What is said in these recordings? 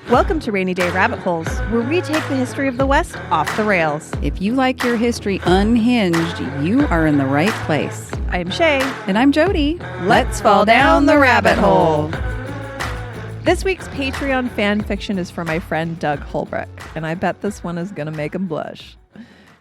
Welcome to Rainy Day Rabbit Holes, where we take the history of the West off the rails. If you like your history unhinged, you are in the right place. I'm Shay. And I'm Jody. Let's fall down the rabbit hole. This week's Patreon fan fiction is from my friend Doug Holbrook, and I bet this one is going to make him blush.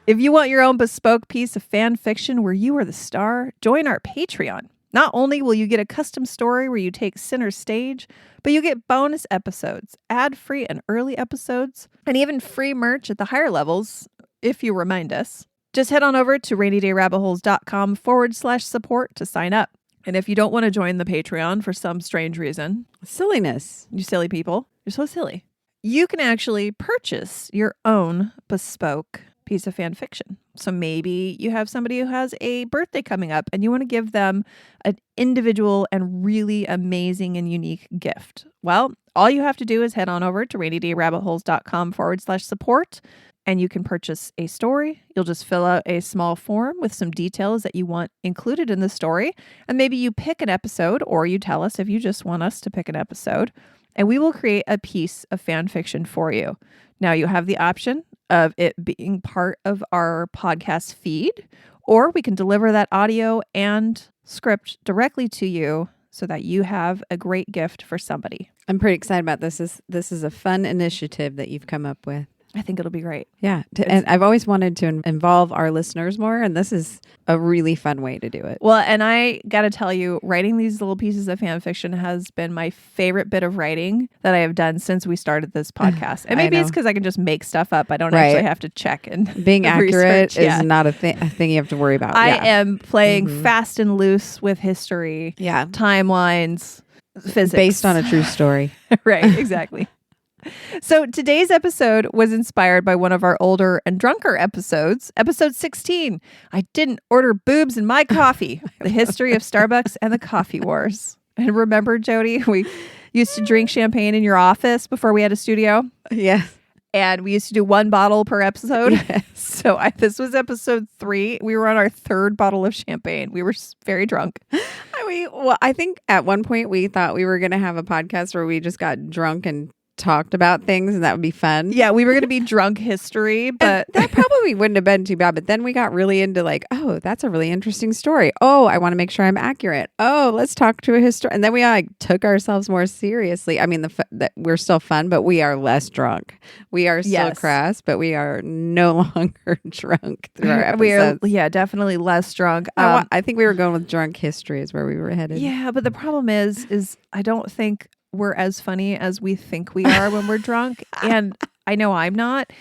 If you want your own bespoke piece of fan fiction where you are the star, join our Patreon. Not only will you get a custom story where you take center stage, but you get bonus episodes, ad-free and early episodes, and even free merch at the higher levels, if you remind us. Just head on over to rainydayrabbitholes.com/support to sign up. And if you don't want to join the Patreon for some strange reason, Silliness. you silly people, you're so silly, you can actually purchase your own bespoke piece of fan fiction. So maybe you have somebody who has a birthday coming up and you want to give them an individual and really amazing and unique gift. Well, all you have to do is head on over to rainydayrabbitholes.com/support and you can purchase a story. You'll just fill out a small form with some details that you want included in the story. And maybe you pick an episode, or you tell us if you just want us to pick an episode, and we will create a piece of fan fiction for you. Now you have the option of it being part of our podcast feed, or we can deliver that audio and script directly to you so that you have a great gift for somebody. I'm pretty excited about this. This is a fun initiative that you've come up with. I think it'll be great. Yeah. And I've always wanted to involve our listeners more, and this is a really fun way to do it. Well, and I got to tell you, writing these little pieces of fan fiction has been my favorite bit of writing that I have done since we started this podcast. And maybe it's because I can just make stuff up. I don't actually have to check and being accurate research. is not a thing you have to worry about. I am playing fast and loose with history, timelines, physics. Based on a true story. Right, exactly. So today's episode was inspired by one of our older and drunker episodes, episode 16. I didn't order boobs in my coffee, the history of Starbucks and the coffee wars. And remember, Jody, we used to drink champagne in your office before we had a studio? Yes. And we used to do one bottle per episode. Yes. So this was episode 3. We were on our 3rd bottle of champagne. We were very drunk. I think at one point we thought we were going to have a podcast where we just got drunk and talked about things, and that would be fun. Yeah, we were going to be drunk history, but that probably wouldn't have been too bad. But then we got really into like, oh, that's a really interesting story. Oh, I want to make sure I'm accurate. Oh, let's talk to a historian. And then we took ourselves more seriously. I mean, that we're still fun, but we are less drunk. We are still crass, but we are no longer drunk through our episodes. We are, definitely less drunk. I think we were going with drunk history is where we were headed. Yeah, but the problem is I don't think we're as funny as we think we are when we're drunk. And I know I'm not.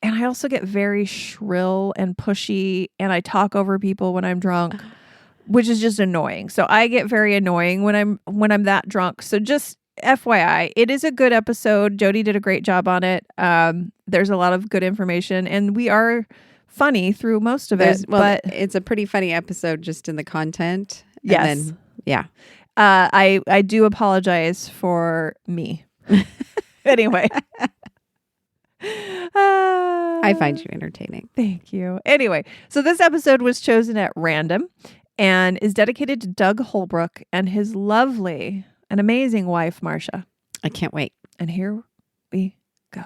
And I also get very shrill and pushy, and I talk over people when I'm drunk, which is just annoying. So I get very annoying when I'm that drunk. So just FYI, it is a good episode. Jody did a great job on it. There's a lot of good information, and we are funny through most of it. But it's a pretty funny episode just in the content. Yes. Yeah. I do apologize for me. Anyway. I find you entertaining. Thank you. Anyway, so this episode was chosen at random and is dedicated to Doug Holbrook and his lovely and amazing wife, Marsha. I can't wait. And here we go.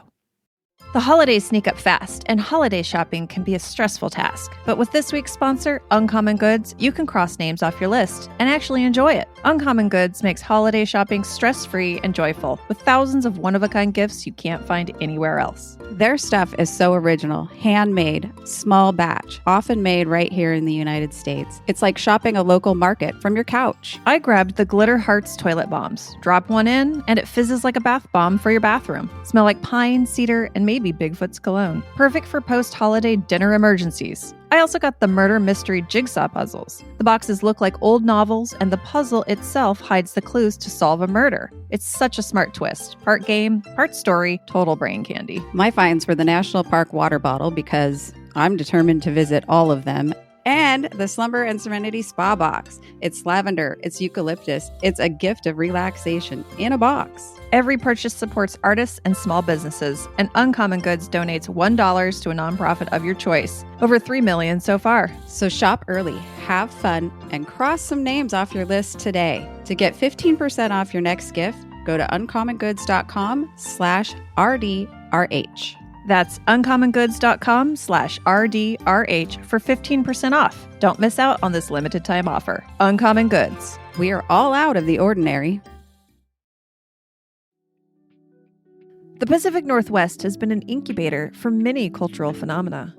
The holidays sneak up fast, and holiday shopping can be a stressful task. But with this week's sponsor, Uncommon Goods, you can cross names off your list and actually enjoy it. Uncommon Goods makes holiday shopping stress-free and joyful, with thousands of one-of-a-kind gifts you can't find anywhere else. Their stuff is so original, handmade, small batch, often made right here in the United States. It's like shopping a local market from your couch. I grabbed the Glitter Hearts toilet bombs. Drop one in, and it fizzes like a bath bomb for your bathroom. Smell like pine, cedar, and maybe Bigfoot's cologne. Perfect for post-holiday dinner emergencies. I also got the murder mystery jigsaw puzzles. The boxes look like old novels, and the puzzle itself hides the clues to solve a murder. It's such a smart twist. Part game, part story, total brain candy. My finds were the National Park water bottle because I'm determined to visit all of them. And the Slumber and Serenity Spa Box. It's lavender, it's eucalyptus, it's a gift of relaxation in a box. Every purchase supports artists and small businesses, and Uncommon Goods donates $1 to a nonprofit of your choice. Over 3 million so far. So shop early, have fun, and cross some names off your list today. To get 15% off your next gift, go to uncommongoods.com/RDRH. That's uncommongoods.com/RDRH for 15% off. Don't miss out on this limited time offer. Uncommon Goods. We are all out of the ordinary. The Pacific Northwest has been an incubator for many cultural phenomena.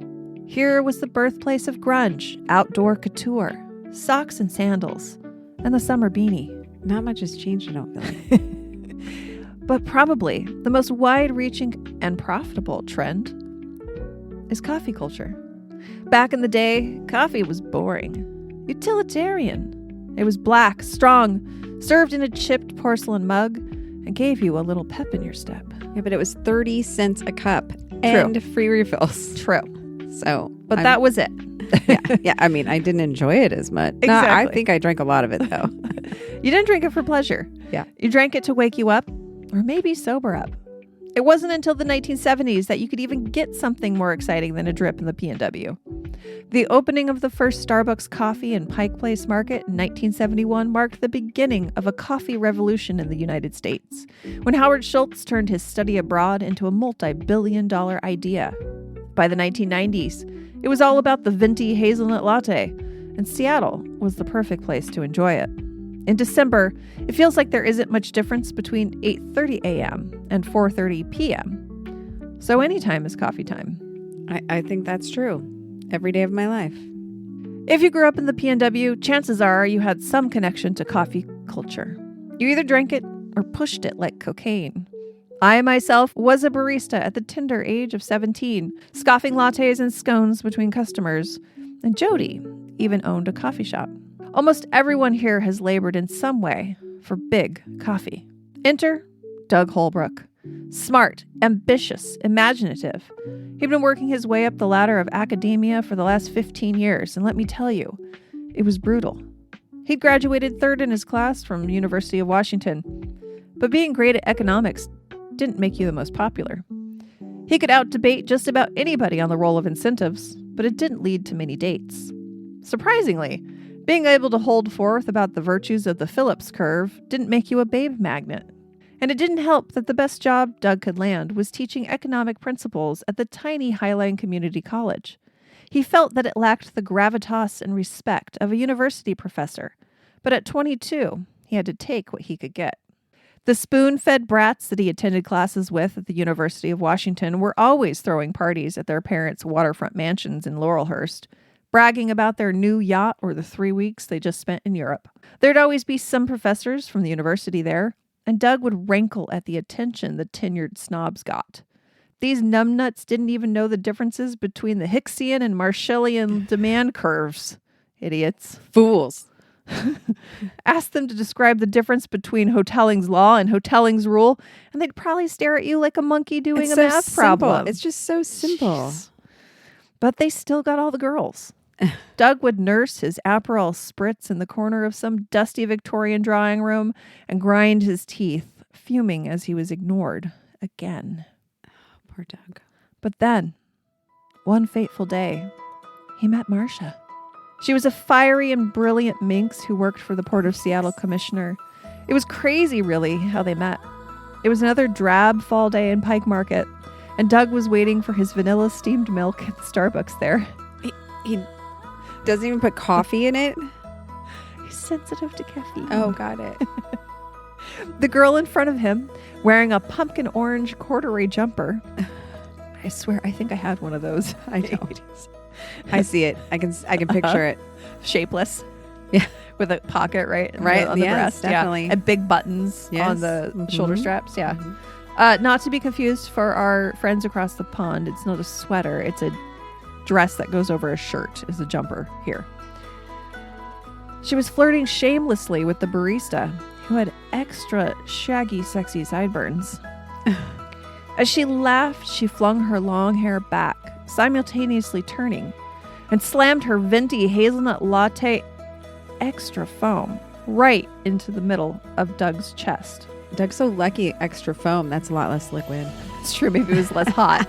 Here was the birthplace of grunge, outdoor couture, socks and sandals, and the summer beanie. Not much has changed, I don't feel like. But probably the most wide-reaching and profitable trend is coffee culture. Back in the day, coffee was boring, utilitarian. It was black, strong, served in a chipped porcelain mug, and gave you a little pep in your step. Yeah, but it was 30 cents a cup and free refills. True. So, but that was it. yeah. I mean, I didn't enjoy it as much. Exactly. No, I think I drank a lot of it, though. You didn't drink it for pleasure. Yeah. You drank it to wake you up or maybe sober up. It wasn't until the 1970s that you could even get something more exciting than a drip in the P&W. The opening of the first Starbucks coffee in Pike Place Market in 1971 marked the beginning of a coffee revolution in the United States, when Howard Schultz turned his study abroad into a multi-billion-dollar idea. By the 1990s, it was all about the venti hazelnut latte, and Seattle was the perfect place to enjoy it. In December, it feels like there isn't much difference between 8:30 a.m. and 4:30 p.m. So anytime is coffee time. I think that's true. Every day of my life. If you grew up in the PNW, chances are you had some connection to coffee culture. You either drank it or pushed it like cocaine. I myself was a barista at the tender age of 17, scoffing lattes and scones between customers, and Jody even owned a coffee shop. Almost everyone here has labored in some way for big coffee. Enter Doug Holbrook. Smart, ambitious, imaginative. He'd been working his way up the ladder of academia for the last 15 years, and let me tell you, it was brutal. He'd graduated third in his class from University of Washington, but being great at economics didn't make you the most popular. He could out-debate just about anybody on the roll of incentives, but it didn't lead to many dates. Surprisingly, being able to hold forth about the virtues of the Phillips curve didn't make you a babe magnet. And it didn't help that the best job Doug could land was teaching economic principles at the tiny Highline Community College. He felt that it lacked the gravitas and respect of a university professor, but at 22, he had to take what he could get. The spoon-fed brats that he attended classes with at the University of Washington were always throwing parties at their parents' waterfront mansions in Laurelhurst, bragging about their new yacht or the 3 weeks they just spent in Europe. There'd always be some professors from the university there, and Doug would rankle at the attention the tenured snobs got. These numbnuts didn't even know the differences between the Hicksian and Marshallian demand curves. Idiots. Fools. Ask them to describe the difference between Hotelling's law and Hotelling's rule, and they'd probably stare at you like a monkey doing a math problem. It's just so simple. Jeez. But they still got all the girls. Doug would nurse his Aperol spritz in the corner of some dusty Victorian drawing room and grind his teeth, fuming as he was ignored again. Poor Doug. But then, one fateful day, he met Marsha. She was a fiery and brilliant minx who worked for the Port of Seattle commissioner. It was crazy, really, how they met. It was another drab fall day in Pike Market, and Doug was waiting for his vanilla steamed milk at the Starbucks there. He doesn't even put coffee in it? He's sensitive to caffeine. Oh, got it. The girl in front of him, wearing a pumpkin orange corduroy jumper. I swear, I think I had one of those. I don't. I see it. I can picture it. Shapeless. Yeah. With a pocket, right? Right. On the yes, breast. definitely. Yeah. And big buttons on the shoulder straps. Yeah. Not to be confused for our friends across the pond. It's not a sweater. It's a dress that goes over a shirt is a jumper here. She was flirting shamelessly with the barista, who had extra shaggy, sexy sideburns. As she laughed, she flung her long hair back, simultaneously turning, and slammed her venti hazelnut latte extra foam right into the middle of Doug's chest. Doug's so lucky, extra foam. That's a lot less liquid. It's true, maybe it was less hot.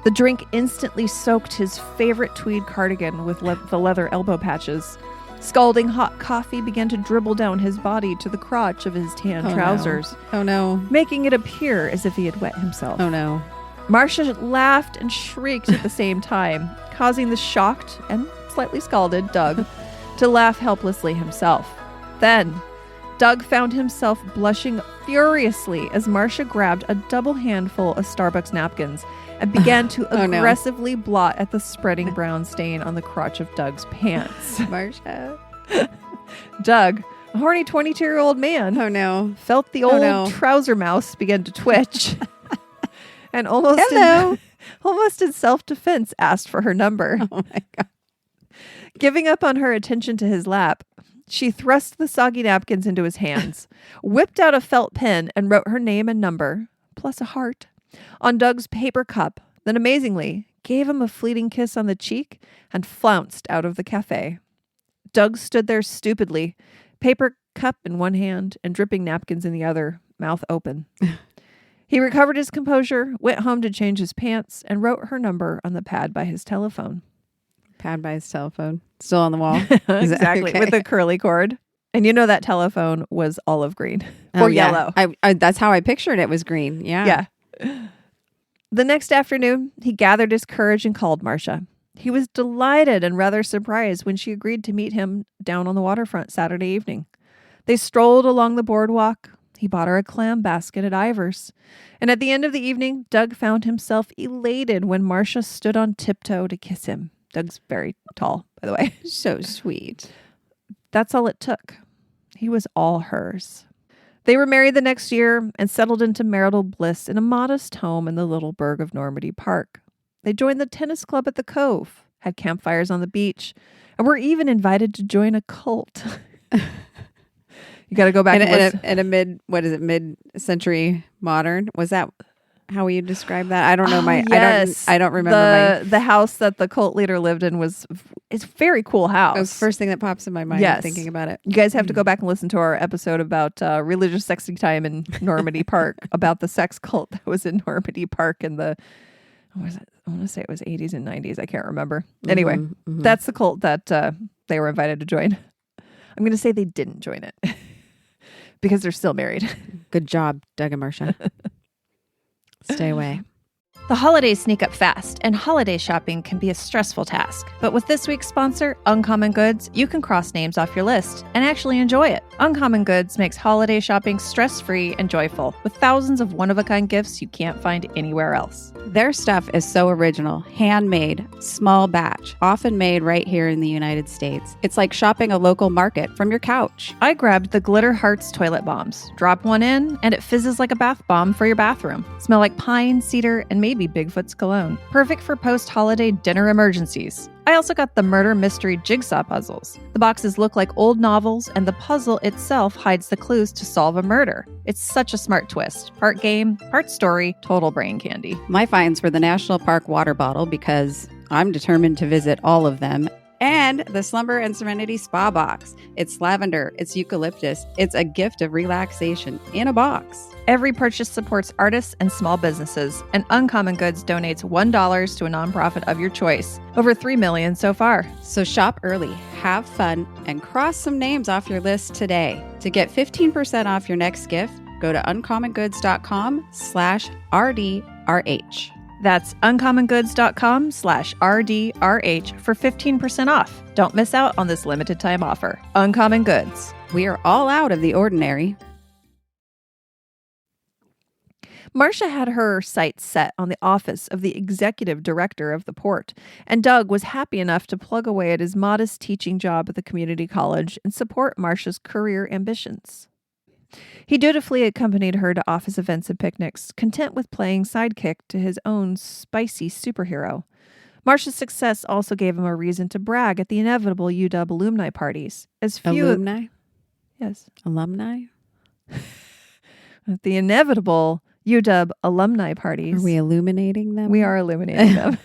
The drink instantly soaked his favorite tweed cardigan with the leather elbow patches. Scalding hot coffee began to dribble down his body to the crotch of his tan trousers, Oh no. making it appear as if he had wet himself. Oh no. Marsha laughed and shrieked at the same time, causing the shocked and slightly scalded Doug to laugh helplessly himself. Then, Doug found himself blushing furiously as Marsha grabbed a double handful of Starbucks napkins and began to aggressively blot at the spreading brown stain on the crotch of Doug's pants. Marsha. Doug, a horny 22-year-old man, Oh no. felt the old trouser mouse begin to twitch and almost in self-defense asked for her number. Oh my God. Giving up on her attention to his lap, she thrust the soggy napkins into his hands, whipped out a felt pen, and wrote her name and number, plus a heart, on Doug's paper cup, then amazingly gave him a fleeting kiss on the cheek and flounced out of the cafe. Doug stood there stupidly, paper cup in one hand and dripping napkins in the other, mouth open. He recovered his composure, went home to change his pants, and wrote her number on the pad by his telephone. Pad by his telephone. Still on the wall. Exactly. Okay. With the curly cord. And you know that telephone was olive green or yellow. I that's how I pictured it was green. Yeah. Yeah. The next afternoon, he gathered his courage and called Marsha. He was delighted and rather surprised when she agreed to meet him down on the waterfront Saturday evening. They strolled along the boardwalk. He bought her a clam basket at Ivor's. And at the end of the evening, Doug found himself elated when Marsha stood on tiptoe to kiss him. Doug's very tall, by the way. So sweet. That's all it took. He was all hers. They were married the next year and settled into marital bliss in a modest home in the little burg of Normandy Park. They joined the tennis club at the Cove, had campfires on the beach, and were even invited to join a cult. You got to go back in a mid-century modern. Was that how you describe that? I don't know. Yes. I don't remember the house that the cult leader lived in it's a very cool house. It was the first thing that pops in my mind. Yes. Thinking about it. You guys have to go back and listen to our episode about religious sexy time in Normandy Park, about the sex cult that was in Normandy Park in the, I want to say it was 80s and 90s. I can't remember. Anyway, that's the cult that they were invited to join. I'm going to say they didn't join it because they're still married. Good job, Doug and Marsha. Stay away. The holidays sneak up fast, and holiday shopping can be a stressful task. But with this week's sponsor, Uncommon Goods, you can cross names off your list and actually enjoy it. Uncommon Goods makes holiday shopping stress-free and joyful, with thousands of one-of-a-kind gifts you can't find anywhere else. Their stuff is so original, handmade, small batch, often made right here in the United States. It's like shopping a local market from your couch. I grabbed the Glitter Hearts toilet bombs. Drop one in, and it fizzes like a bath bomb for your bathroom. Smell like pine, cedar, and maybe Bigfoot's cologne. Perfect for post-holiday dinner emergencies. I also got the murder mystery jigsaw puzzles. The boxes look like old novels, and the puzzle itself hides the clues to solve a murder. It's such a smart twist. Part game, part story, total brain candy. My finds were the National Park water bottle because I'm determined to visit all of them. And the Slumber and Serenity Spa Box. It's lavender, it's eucalyptus, it's a gift of relaxation in a box. Every purchase supports artists and small businesses, and Uncommon Goods donates $1 to a nonprofit of your choice. Over 3 million so far. So shop early, have fun, and cross some names off your list today. To get 15% off your next gift, go to uncommongoods.com/RDRH. That's uncommongoods.com/RDRH for 15% off. Don't miss out on this limited time offer. Uncommon Goods. We are all out of the ordinary. Marsha had her sights set on the office of the executive director of the port, and Doug was happy enough to plug away at his modest teaching job at the community college and support Marsha's career ambitions. He dutifully accompanied her to office events and picnics, content with playing sidekick to his own spicy superhero. Marsha's success also gave him a reason to brag at the inevitable UW alumni parties. Alumni? Yes. Alumni? At the inevitable UW alumni parties. Are we illuminating them? We are illuminating them.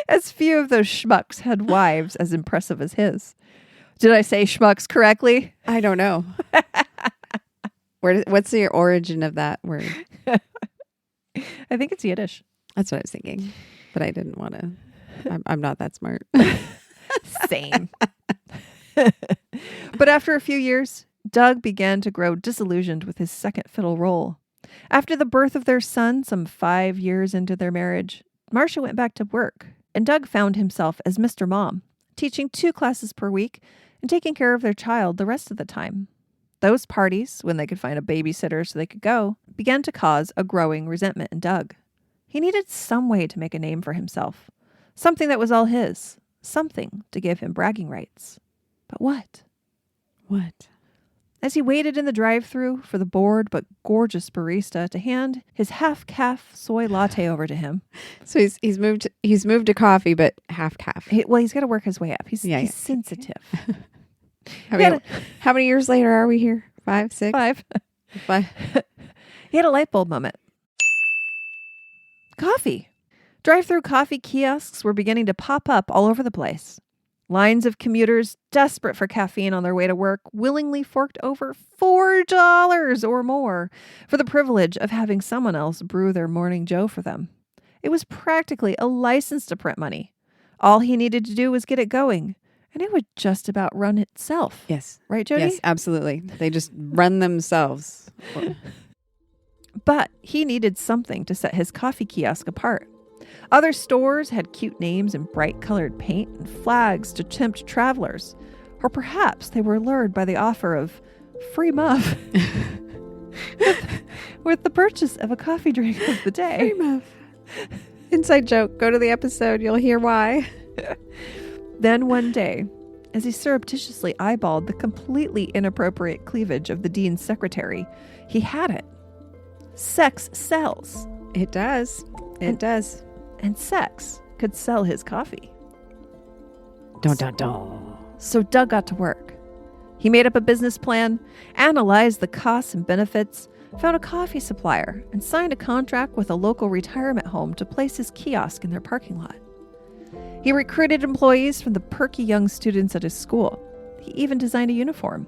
As few of those schmucks had wives as impressive as his. Did I say schmucks correctly? I don't know. What's the origin of that word? I think it's Yiddish. That's what I was thinking, but I didn't want to. I'm not that smart. Same. But after a few years, Doug began to grow disillusioned with his second fiddle role. After the birth of their son, some 5 years into their marriage, Marsha went back to work, and Doug found himself as Mr. Mom, teaching 2 classes per week and taking care of their child the rest of the time. Those parties, when they could find a babysitter so they could go, began to cause a growing resentment in Doug. He needed some way to make a name for himself, something that was all his, something to give him bragging rights. But what? What? As he waited in the drive-thru for the bored but gorgeous barista to hand his half-calf soy latte over to him. So he's moved to coffee, but half calf. He's got to work his way up. He's sensitive. How many years later are we here? 5, 6? 5. 5. He had a light bulb moment. Coffee. Drive-thru coffee kiosks were beginning to pop up all over the place. Lines of commuters desperate for caffeine on their way to work willingly forked over $4 or more for the privilege of having someone else brew their morning joe for them. It was practically a license to print money. All he needed to do was get it going, and it would just about run itself. Yes. Right, Jody? Yes, absolutely. They just run themselves. But he needed something to set his coffee kiosk apart. Other stores had cute names and bright-colored paint and flags to tempt travelers. Or perhaps they were lured by the offer of free muff with the purchase of a coffee drink of the day. Free muff. Inside joke. Go to the episode. You'll hear why. Then one day, as he surreptitiously eyeballed the completely inappropriate cleavage of the dean's secretary, he had it. Sex sells. It does. It does. And sex could sell his coffee. Dun, dun, dun. So Doug got to work. He made up a business plan, analyzed the costs and benefits, found a coffee supplier, and signed a contract with a local retirement home to place his kiosk in their parking lot. He recruited employees from the perky young students at his school. He even designed a uniform.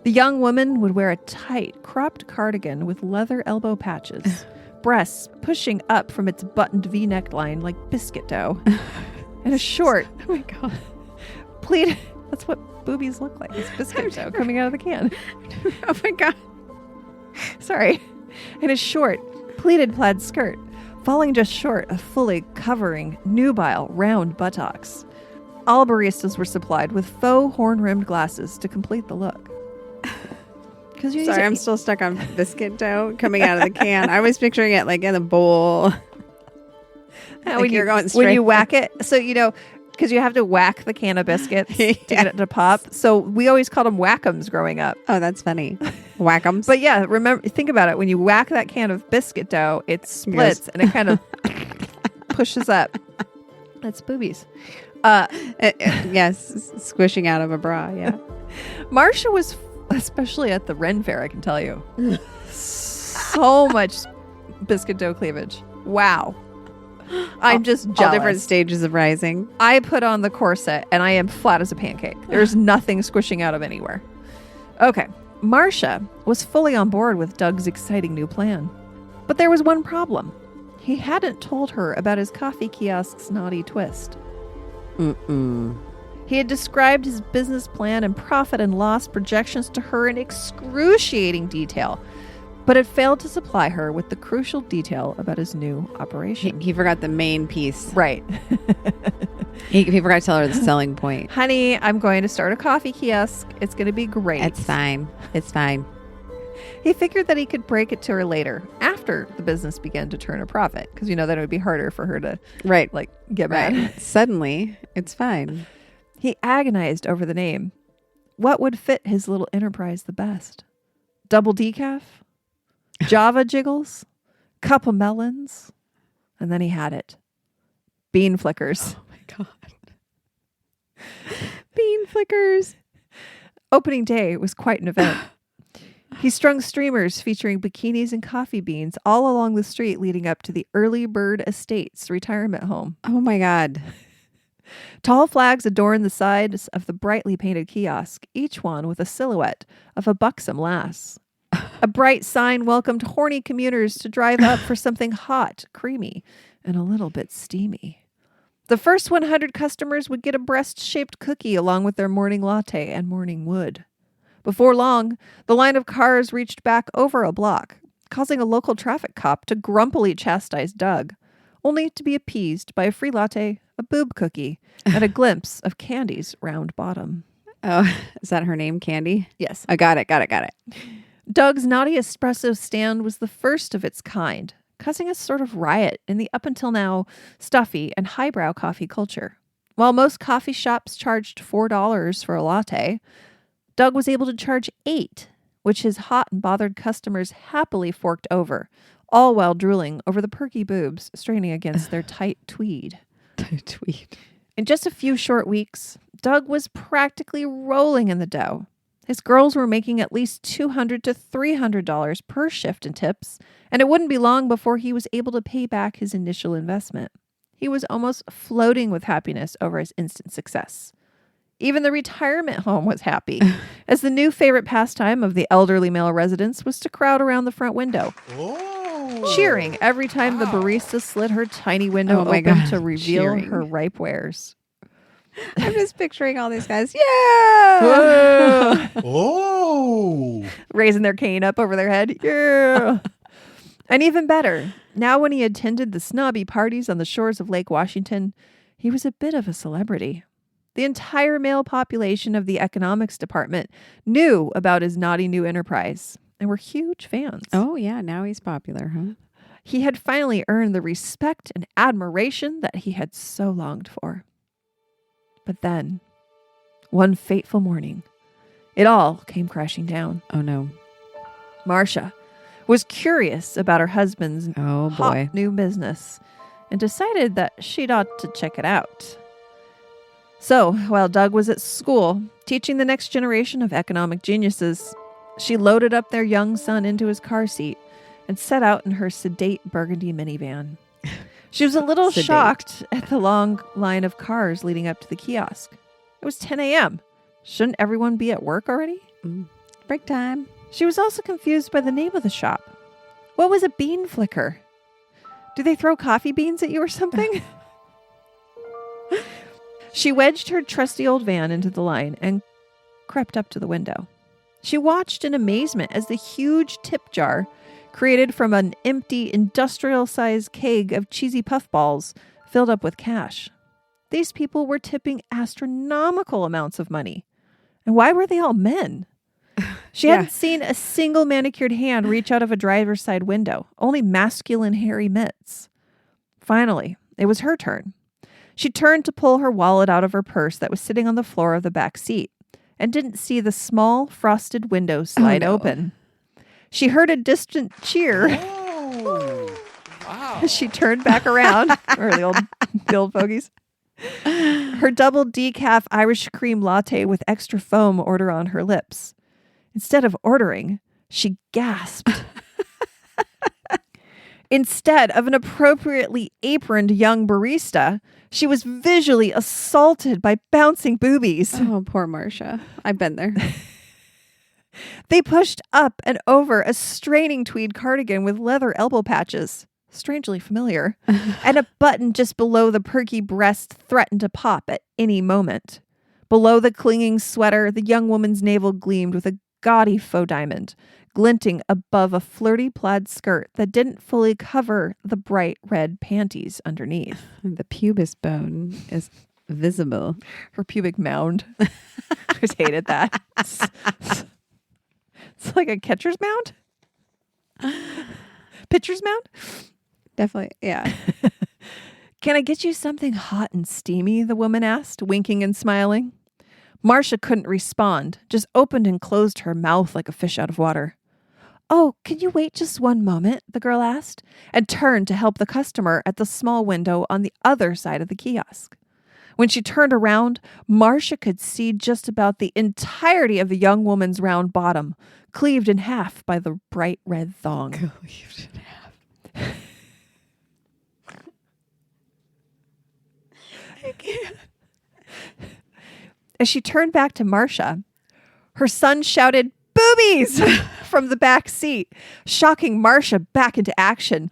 The young woman would wear a tight, cropped cardigan with leather elbow patches, breasts pushing up from its buttoned V-neck line like biscuit dough, and a short, Oh my God. pleated, that's what boobies look like. It's biscuit dough coming out of the can. Oh my God. Sorry. And a short, pleated plaid skirt, falling just short of fully covering nubile, round buttocks. All baristas were supplied with faux horn-rimmed glasses to complete the look. Sorry, I'm still stuck on biscuit dough coming out of the can. I was picturing it like in a bowl. When you're going straight. When you whack it, so because you have to whack the can of biscuits to get it to pop. So we always called them whack'ems growing up. Oh, that's funny. Whack'ems. But yeah, think about it. When you whack that can of biscuit dough, it splits and it kind of pushes up. That's boobies. Yes, squishing out of a bra. Yeah. Marsha was, especially at the Ren Fair, I can tell you, so much biscuit dough cleavage. Wow. I'm just jealous. All different stages of rising. I put on the corset and I am flat as a pancake. There's nothing squishing out of anywhere. Okay. Marsha was fully on board with Doug's exciting new plan. But there was one problem. He hadn't told her about his coffee kiosk's naughty twist. He had described his business plan and profit and loss projections to her in excruciating detail, but had failed to supply her with the crucial detail about his new operation. He forgot the main piece. Right. He forgot to tell her the selling point. Honey, I'm going to start a coffee kiosk. It's going to be great. It's fine. It's fine. He figured that he could break it to her later, after the business began to turn a profit, because then it would be harder for her to get mad. Suddenly, it's fine. He agonized over the name. What would fit his little enterprise the best? Double decaf? Java jiggles? Cup of melons? And then he had it. Bean flickers. Oh my God. Bean flickers. Opening day was quite an event. He strung streamers featuring bikinis and coffee beans all along the street leading up to the Early Bird Estates retirement home. Oh my God. Tall flags adorned the sides of the brightly painted kiosk, each one with a silhouette of a buxom lass. A bright sign welcomed horny commuters to drive up for something hot, creamy, and a little bit steamy. The first 100 customers would get a breast-shaped cookie along with their morning latte and morning wood. Before long, the line of cars reached back over a block, causing a local traffic cop to grumpily chastise Doug, only to be appeased by a free latte, a boob cookie, and a glimpse of Candy's round bottom. Oh, is that her name, Candy? Yes. I got it. Doug's naughty espresso stand was the first of its kind, causing a sort of riot in the up until now stuffy and highbrow coffee culture. While most coffee shops charged $4 for a latte, Doug was able to charge $8, which his hot and bothered customers happily forked over, all while drooling over the perky boobs straining against their tight tweed. In just a few short weeks, Doug was practically rolling in the dough. His girls were making at least $200 to $300 per shift in tips, and it wouldn't be long before he was able to pay back his initial investment. He was almost floating with happiness over his instant success. Even the retirement home was happy, as the new favorite pastime of the elderly male residents was to crowd around the front window, cheering every time the barista slid her tiny window open to reveal her ripe wares. I'm just picturing all these guys. Yeah. Raising their cane up over their head. Yeah. And even better, now when he attended the snobby parties on the shores of Lake Washington, he was a bit of a celebrity. The entire male population of the economics department knew about his naughty new enterprise and were huge fans. Oh, yeah. Now he's popular, huh? He had finally earned the respect and admiration that he had so longed for. But then, one fateful morning, it all came crashing down. Oh, no. Marsha was curious about her husband's hot new business and decided that she'd ought to check it out. So, while Doug was at school, teaching the next generation of economic geniuses, she loaded up their young son into his car seat and set out in her sedate burgundy minivan. She was a little shocked at the long line of cars leading up to the kiosk. It was 10 a.m. Shouldn't everyone be at work already? Break time. She was also confused by the name of the shop. What was a bean flicker? Do they throw coffee beans at you or something? She wedged her trusty old van into the line and crept up to the window. She watched in amazement as the huge tip jar, created from an empty industrial-sized keg of cheesy puffballs, filled up with cash. These people were tipping astronomical amounts of money. And why were they all men? She hadn't seen a single manicured hand reach out of a driver's side window, only masculine hairy mitts. Finally, it was her turn. She turned to pull her wallet out of her purse that was sitting on the floor of the back seat and didn't see the small frosted window slide open. She heard a distant cheer. Wow. She turned back around. Or the old fogies. Her double decaf Irish cream latte with extra foam order on her lips. Instead of ordering, she gasped. Instead of an appropriately aproned young barista, she was visually assaulted by bouncing boobies. Oh, poor Marsha. I've been there. They pushed up and over a straining tweed cardigan with leather elbow patches, strangely familiar, and a button just below the perky breast threatened to pop at any moment. Below the clinging sweater, the young woman's navel gleamed with a gaudy faux diamond, glinting above a flirty plaid skirt that didn't fully cover the bright red panties underneath. The pubis bone is visible. Her pubic mound. I just hated that. It's like a catcher's mound? Pitcher's mound? Definitely, yeah. Can I get you something hot and steamy? The woman asked, winking and smiling. Marsha couldn't respond, just opened and closed her mouth like a fish out of water. Oh, can you wait just one moment? The girl asked, and turned to help the customer at the small window on the other side of the kiosk. When she turned around, Marsha could see just about the entirety of the young woman's round bottom, cleaved in half by the bright red thong. Cleaved in half. I can't. As she turned back to Marsha, her son shouted, "Boobies!" from the back seat, shocking Marsha back into action.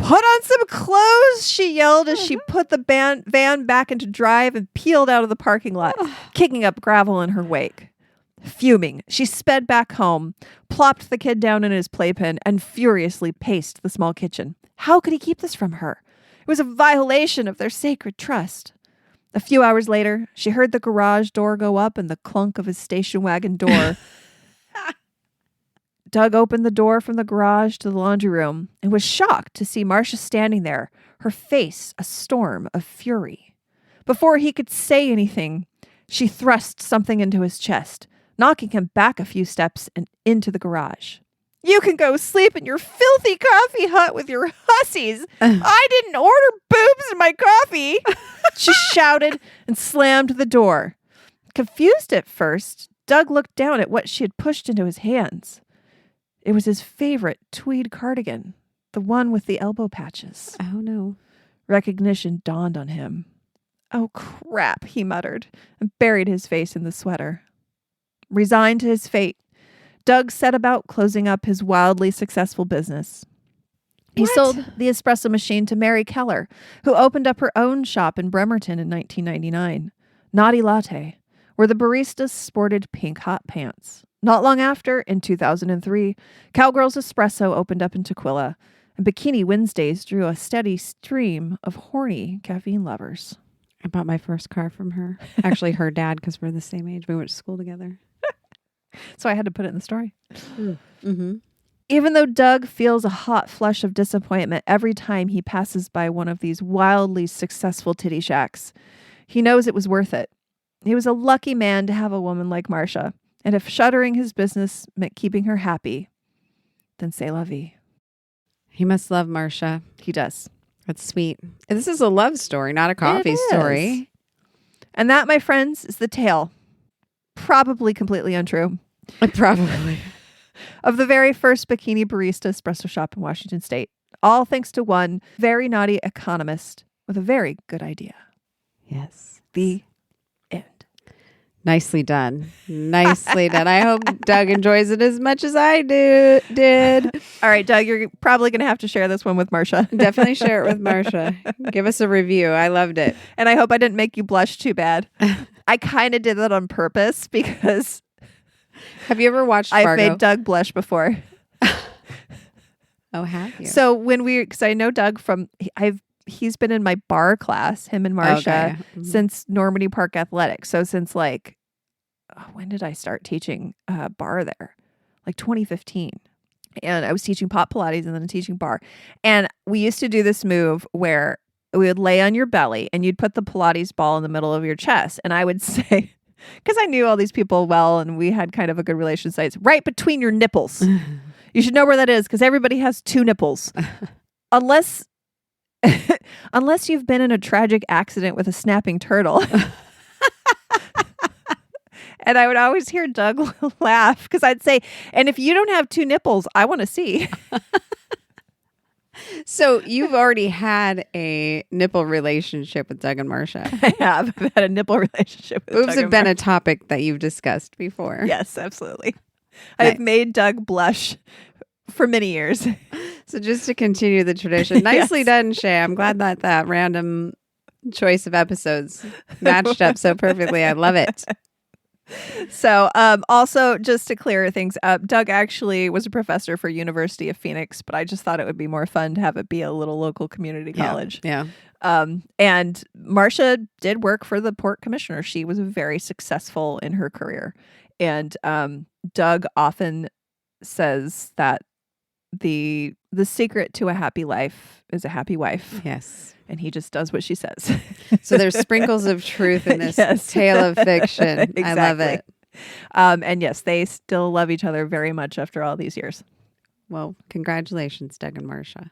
Put on some clothes, she yelled as she put the van back into drive and peeled out of the parking lot, kicking up gravel in her wake. Fuming, she sped back home, plopped the kid down in his playpen, and furiously paced the small kitchen. How could he keep this from her? It was a violation of their sacred trust. A few hours later, she heard the garage door go up and the clunk of his station wagon door. Doug opened the door from the garage to the laundry room and was shocked to see Marsha standing there, her face a storm of fury. Before he could say anything, she thrust something into his chest, knocking him back a few steps and into the garage. You can go sleep in your filthy coffee hut with your hussies. I didn't order boobs in my coffee. She shouted and slammed the door. Confused at first, Doug looked down at what she had pushed into his hands. It was his favorite tweed cardigan, the one with the elbow patches. Oh, no. Recognition dawned on him. Oh, crap, he muttered and buried his face in the sweater. Resigned to his fate, Doug set about closing up his wildly successful business. He sold the espresso machine to Mary Keller, who opened up her own shop in Bremerton in 1999, Naughty Latte, where the baristas sported pink hot pants. Not long after, in 2003, Cowgirls Espresso opened up in Tukwila, and Bikini Wednesdays drew a steady stream of horny caffeine lovers. I bought my first car from her. Actually, her dad, because we're the same age. We went to school together. So I had to put it in the story. Mm-hmm. Even though Doug feels a hot flush of disappointment every time he passes by one of these wildly successful titty shacks, he knows it was worth it. He was a lucky man to have a woman like Marsha, and if shuttering his business meant keeping her happy, then c'est la vie. He must love Marsha. He does. That's sweet. And this is a love story, not a coffee story. And that, my friends, is the tale, probably completely untrue, Probably. of the very first bikini barista espresso shop in Washington State. All thanks to one very naughty economist with a very good idea. Yes. The end. Nicely done. Nicely done. I hope Doug enjoys it as much as I did. All right, Doug, you're probably going to have to share this one with Marsha. Definitely share it with Marsha. Give us a review. I loved it. And I hope I didn't make you blush too bad. I kind of did that on purpose because Have you ever watched Fargo? I've made Doug blush before. Oh, have you? So because I know Doug he's been in my bar class, him and Marsha, Okay. since Normandy Park Athletics. So since when did I start teaching bar there? Like 2015. And I was teaching pop Pilates and then teaching bar. And we used to do this move where we would lay on your belly and you'd put the Pilates ball in the middle of your chest. And I would say, because I knew all these people well and we had kind of a good relationship, it's right between your nipples. You should know where that is because everybody has two nipples. Unless you've been in a tragic accident with a snapping turtle. And I would always hear Doug laugh because I'd say, and if you don't have two nipples, I want to see. So you've already had a nipple relationship with Doug and Marsha. I have. I've had a nipple relationship with Boobs Doug have and been Marsha. a topic that you've discussed before. Yes, absolutely. Nice. I've made Doug blush for many years. So just to continue the tradition, nicely done, Shay. I'm glad that random choice of episodes matched up so perfectly. I love it. So also just to clear things up, Doug actually was a professor for University of Phoenix, but I just thought it would be more fun to have it be a little local community college. Yeah. And Marsha did work for the port commissioner. She was very successful in her career. And Doug often says that the secret to a happy life is a happy wife. Yes. And he just does what she says. So there's sprinkles of truth in this tale of fiction. Exactly. I love it. And yes, they still love each other very much after all these years. Well, congratulations, Doug and Marsha.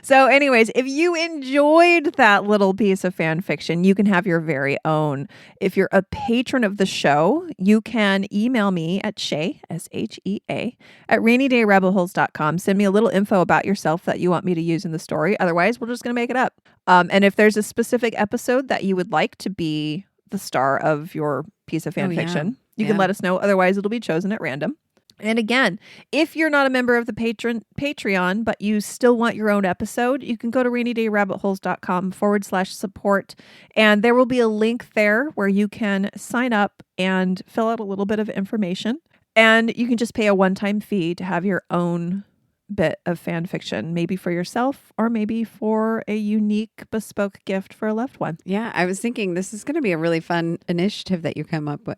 So anyways, if you enjoyed that little piece of fan fiction, you can have your very own. If you're a patron of the show, you can email me at Shea, S-H-E-A, at rainydayrabbitholes.com. Send me a little info about yourself that you want me to use in the story. Otherwise, we're just going to make it up. And if there's a specific episode that you would like to be the star of your piece of fan fiction, you can let us know. Otherwise, it'll be chosen at random. And again, if you're not a member of the Patreon, but you still want your own episode, you can go to rainydayrabbitholes.com/support. And there will be a link there where you can sign up and fill out a little bit of information. And you can just pay a one-time fee to have your own bit of fan fiction, maybe for yourself or maybe for a unique bespoke gift for a loved one. Yeah, I was thinking this is going to be a really fun initiative that you've come up with.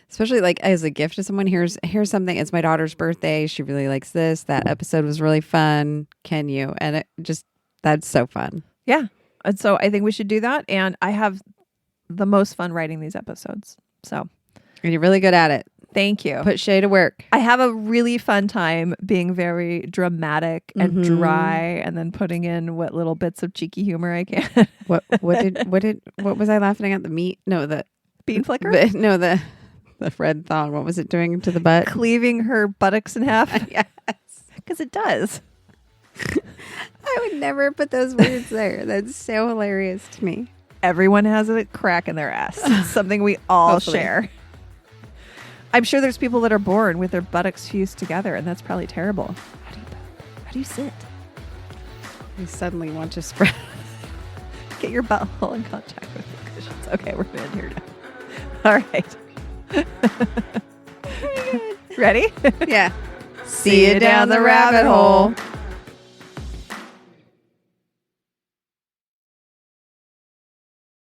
Especially like as a gift to someone. Here's something. It's my daughter's birthday. She really likes this. That episode was really fun. Can you? And that's so fun. Yeah. And so I think we should do that. And I have the most fun writing these episodes. So. And you're really good at it. Thank you. Put Shay to work. I have a really fun time being very dramatic and dry, and then putting in what little bits of cheeky humor I can. What was I laughing at? The meat? No, the bean flicker? The red thong. What was it doing to the butt? Cleaving her buttocks in half. Yes. Because it does. I would never put those words there. That's so hilarious to me. Everyone has a crack in their ass. It's something we all share. I'm sure there's people that are born with their buttocks fused together, and that's probably terrible. How do you sit? You suddenly want to spread. Get your butthole in contact with the cushions. Okay, we're in here now. All right. Ready? Yeah. See you down the rabbit hole.